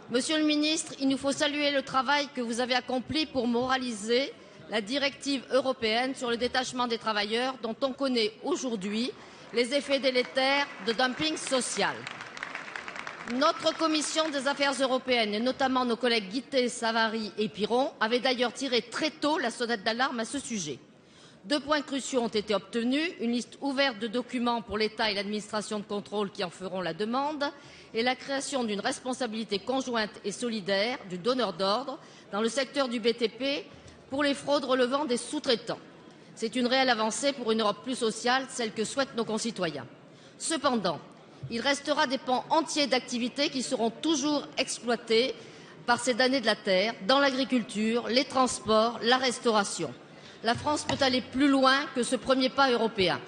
Monsieur le ministre, il nous faut saluer le travail que vous avez accompli pour moraliser la directive européenne sur le détachement des travailleurs dont on connaît aujourd'hui les effets délétères de dumping social. Notre commission des affaires européennes, et notamment nos collègues Guittet, Savary et Piron, avaient d'ailleurs tiré très tôt la sonnette d'alarme à ce sujet. 2 points cruciaux ont été obtenus, une liste ouverte de documents pour l'État et l'administration de contrôle qui en feront la demande, et la création d'une responsabilité conjointe et solidaire du donneur d'ordre dans le secteur du BTP pour les fraudes relevant des sous-traitants. C'est une réelle avancée pour une Europe plus sociale, celle que souhaitent nos concitoyens. Cependant, il restera des pans entiers d'activités qui seront toujours exploités par ces damnés de la terre, dans l'agriculture, les transports, la restauration. La France peut aller plus loin que ce premier pas européen.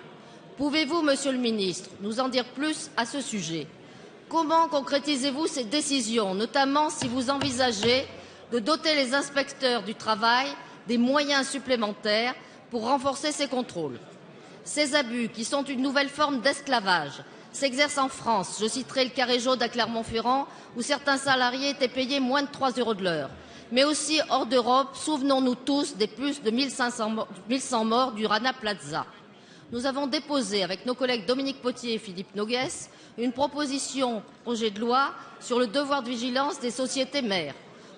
Pouvez-vous, Monsieur le Ministre, nous en dire plus à ce sujet? Comment concrétisez-vous ces décisions, notamment si vous envisagez de doter les inspecteurs du travail des moyens supplémentaires pour renforcer ces contrôles? Ces abus, qui sont une nouvelle forme d'esclavage, s'exercent en France. Je citerai le carré jaune à Clermont-Ferrand, où certains salariés étaient payés moins de 3 € de l'heure. Mais aussi hors d'Europe, souvenons-nous tous des plus de 1100 morts du Rana Plaza. Nous avons déposé, avec nos collègues Dominique Potier et Philippe Noguès, une projet de loi sur le devoir de vigilance des sociétés mères.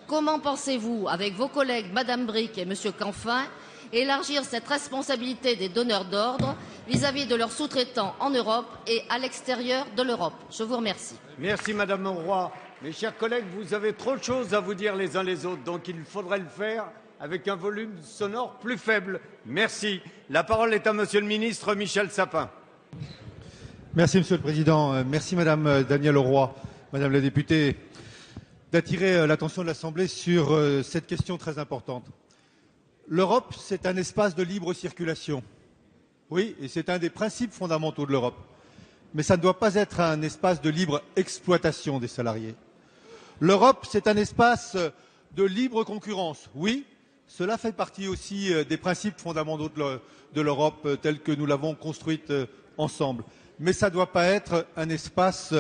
Comment pensez-vous, avec vos collègues Madame Bric et Monsieur Canfin, élargir cette responsabilité des donneurs d'ordre vis-à-vis de leurs sous-traitants en Europe et à l'extérieur de l'Europe? Je vous remercie. Merci Madame Roy. Mes chers collègues, vous avez trop de choses à vous dire les uns les autres, donc il faudrait le faire avec un volume sonore plus faible. Merci. La parole est à Monsieur le ministre Michel Sapin. Merci Monsieur le Président. Merci Madame Danielle Auroi, Madame la députée, d'attirer l'attention de l'Assemblée sur cette question très importante. L'Europe, c'est un espace de libre circulation. Oui, et c'est un des principes fondamentaux de l'Europe. Mais ça ne doit pas être un espace de libre exploitation des salariés. L'Europe, c'est un espace de libre concurrence. Oui, cela fait partie aussi des principes fondamentaux de l'Europe tels que nous l'avons construite ensemble. Mais ça ne doit pas être un espace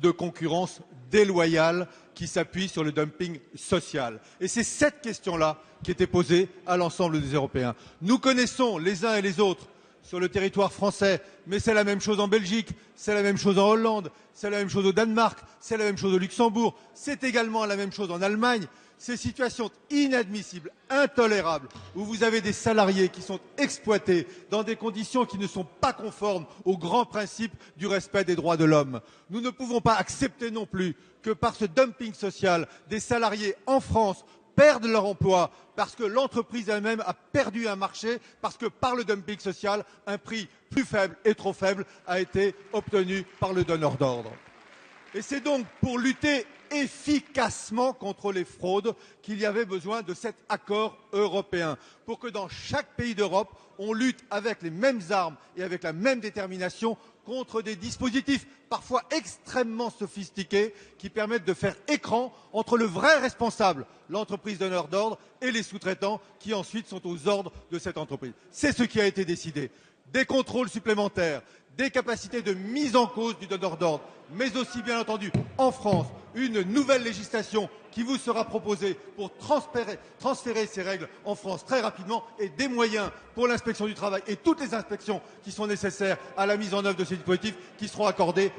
de concurrence déloyale qui s'appuie sur le dumping social. Et c'est cette question-là qui était posée à l'ensemble des Européens. Nous connaissons les uns et les autres sur le territoire français, mais c'est la même chose en Belgique, c'est la même chose en Hollande, c'est la même chose au Danemark, c'est la même chose au Luxembourg, c'est également la même chose en Allemagne. Ces situations inadmissibles, intolérables, où vous avez des salariés qui sont exploités dans des conditions qui ne sont pas conformes aux grands principes du respect des droits de l'homme. Nous ne pouvons pas accepter non plus que par ce dumping social, des salariés en France perdent leur emploi parce que l'entreprise elle-même a perdu un marché, parce que par le dumping social, un prix plus faible et trop faible a été obtenu par le donneur d'ordre. Et c'est donc pour lutter efficacement contre les fraudes qu'il y avait besoin de cet accord européen, pour que dans chaque pays d'Europe, on lutte avec les mêmes armes et avec la même détermination contre des dispositifs parfois extrêmement sophistiqués qui permettent de faire écran entre le vrai responsable, l'entreprise donneur d'ordre, et les sous-traitants qui ensuite sont aux ordres de cette entreprise. C'est ce qui a été décidé. Des contrôles supplémentaires, des capacités de mise en cause du donneur d'ordre, mais aussi bien entendu en France, une nouvelle législation qui vous sera proposée pour transférer ces règles en France très rapidement, et des moyens pour l'inspection du travail et toutes les inspections qui sont nécessaires à la mise en œuvre de ces dispositifs qui seront accordés.